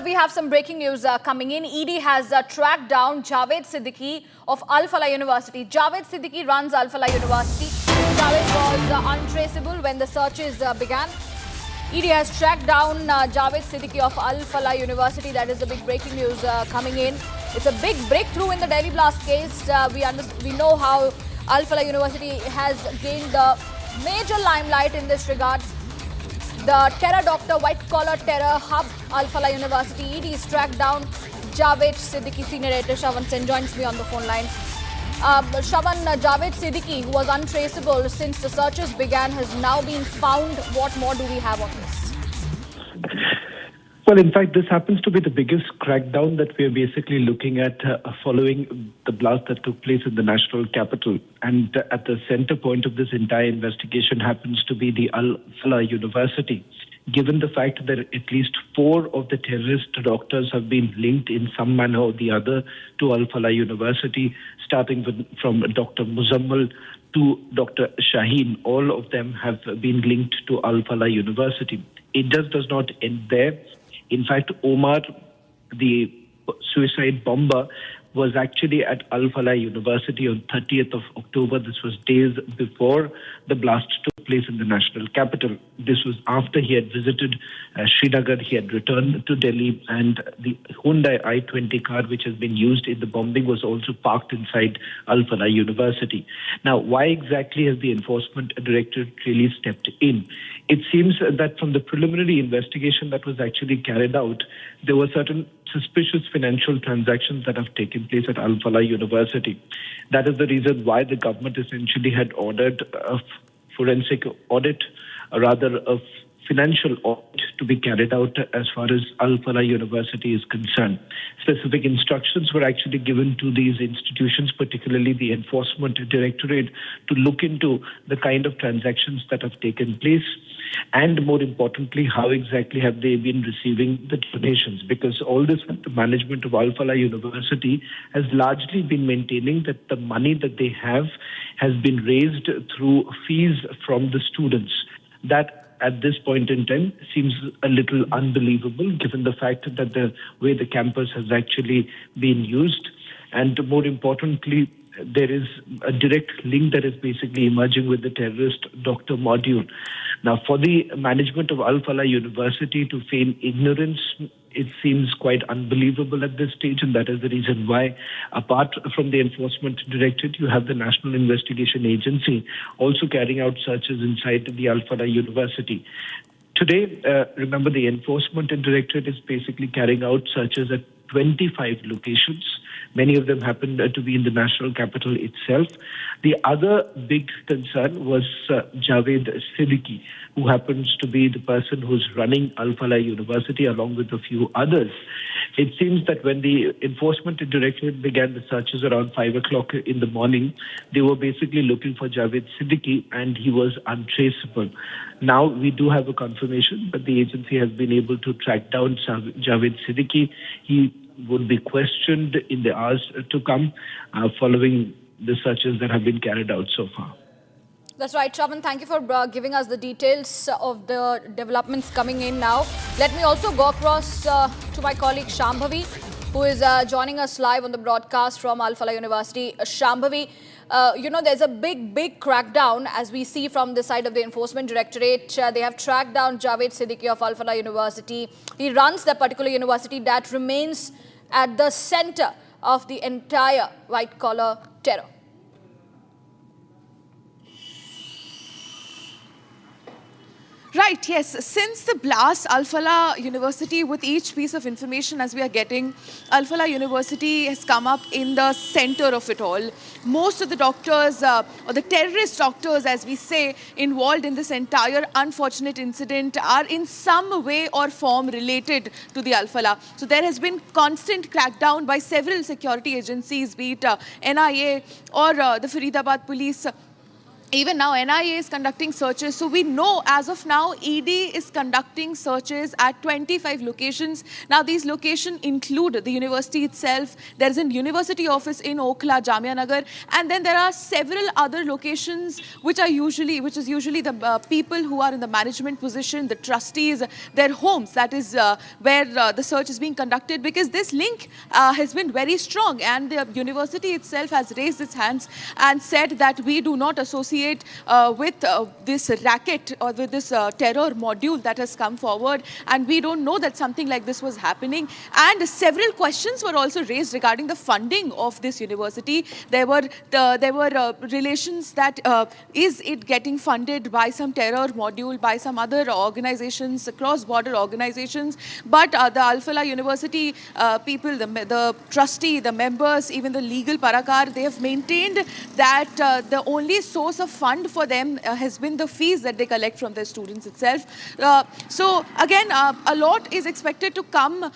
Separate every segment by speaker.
Speaker 1: we have some breaking news coming in. ED has tracked down Javed Siddique of Al-Falah University. Javed Siddique runs Al-Falah University. Javed was untraceable when the searches began. ED has tracked down Javed Siddique of Al-Falah University. That is the big breaking news coming in. It's a big breakthrough in the Delhi blast case. We know how Al-Falah University has gained the major limelight in this regard. The terror doctor, white-collar terror hub, Al-Falah University. ED has tracked down Javed Siddique. Senior editor Shravan Sen joins me on the phone line. Shravan, Javed Siddique, who was untraceable since the searches began, has now been found. What more do we have on this?
Speaker 2: Well, in fact, this happens to be the biggest crackdown that we are basically looking at following the blast that took place in the national capital. And at the center point of this entire investigation happens to be the Al-Falah University. Given the fact that at least 4 of the terrorist doctors have been linked in some manner or the other to Al-Falah University, starting from Dr. Muzammal to Dr. Shaheen, all of them have been linked to Al-Falah University. It just does not end there. In fact, Omar, the suicide bomber, was actually at Al-Falah University on 30th of October. This was days before the blast took place in the national capital. This was after he had visited Srinagar. He had returned to Delhi, and the Hyundai i20 car, which has been used in the bombing, was also parked inside Al-Falah University. Now, why exactly has the Enforcement Directorate really stepped in? It seems that from the preliminary investigation that was actually carried out, there were certain suspicious financial transactions that have taken place at Al-Falah University. That is the reason why the government essentially had ordered a forensic audit, or rather a financial audit, to be carried out as far as Al-Falah University is concerned. Specific instructions were actually given to these institutions, particularly the Enforcement Directorate, to look into the kind of transactions that have taken place, and more importantly, how exactly have they been receiving the donations? Because all this, the management of Al-Falah University has largely been maintaining that the money that they have has been raised through fees from the students. That at this point in time seems a little unbelievable, given the fact that the way the campus has actually been used. And more importantly, there is a direct link that is basically emerging with the terrorist doctor module. Now, for the management of Al-Falah University to feign ignorance, it seems quite unbelievable at this stage, and that is the reason why, apart from the Enforcement Directorate, you have the National Investigation Agency also carrying out searches inside the Al-Falah University. Today, remember, the Enforcement Directorate is basically carrying out searches at 25 locations. Many of them happen to be in the national capital itself. The other big concern was Javed Siddique, who happens to be the person who's running Al-Falah University along with a few others. It seems that when the Enforcement Directorate began the searches around 5 o'clock in the morning, they were basically looking for Javed Siddique, and he was untraceable. Now we do have a confirmation that the agency has been able to track down Javed Siddique. He would be questioned in the hours to come following the searches that have been carried out so far.
Speaker 1: That's right, Shravan. Thank you for giving us the details of the developments coming in now. Let me also go across to my colleague Shambhavi, who is joining us live on the broadcast from Al-Falah University. Shambhavi, you know, there's a big crackdown, as we see from the side of the Enforcement Directorate. They have tracked down Javed Siddique of Al-Falah University. He runs that particular university that remains at the center of the entire white-collar terror.
Speaker 3: Right, yes. Since the blast, Al-Falah University, with each piece of information as we are getting, Al-Falah University has come up in the center of it all. Most of the doctors, or the terrorist doctors, as we say, involved in this entire unfortunate incident are in some way or form related to the Al-Falah. So there has been constant crackdown by several security agencies, be it NIA or the Faridabad police, Even now, NIA is conducting searches. So we know as of now, ED is conducting searches at 25 locations. Now, these locations include the university itself. There's a university office in Okhla, Jamia Nagar. And then there are several other locations which is usually the people who are in the management position, the trustees, their homes. That is where the search is being conducted, because this link has been very strong. And the university itself has raised its hands and said that we do not associate with this racket or with this terror module that has come forward, and we don't know that something like this was happening. And several questions were also raised regarding the funding of this university. There were relations that is it getting funded by some terror module, by some other organizations, cross-border organizations. But the Alfala University people, the trustee, the members, even the legal parakar, they have maintained that the only source of fund for them has been the fees that they collect from their students itself. So again, a lot is expected to come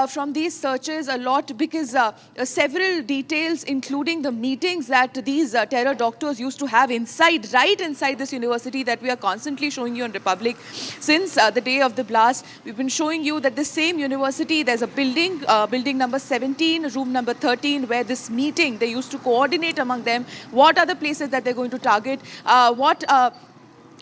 Speaker 3: from these searches, a lot, because several details, including the meetings that these terror doctors used to have right inside this university, that we are constantly showing you on Republic since the day of the blast. We've been showing you that the same university, there's a building, building number 17, room number 13, where this meeting, they used to coordinate among them what are the places that they're going to target, what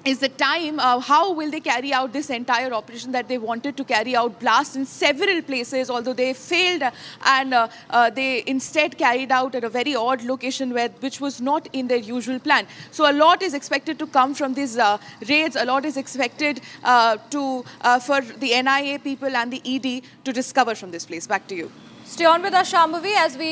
Speaker 3: is the time, how will they carry out this entire operation that they wanted to carry out, blast in several places, although they failed, and they instead carried out at a very odd location which was not in their usual plan. So a lot is expected to come from these raids, a lot is expected for the NIA people and the ED to discover from this place. Back to you.
Speaker 1: Stay on with us, Shambhavi, as we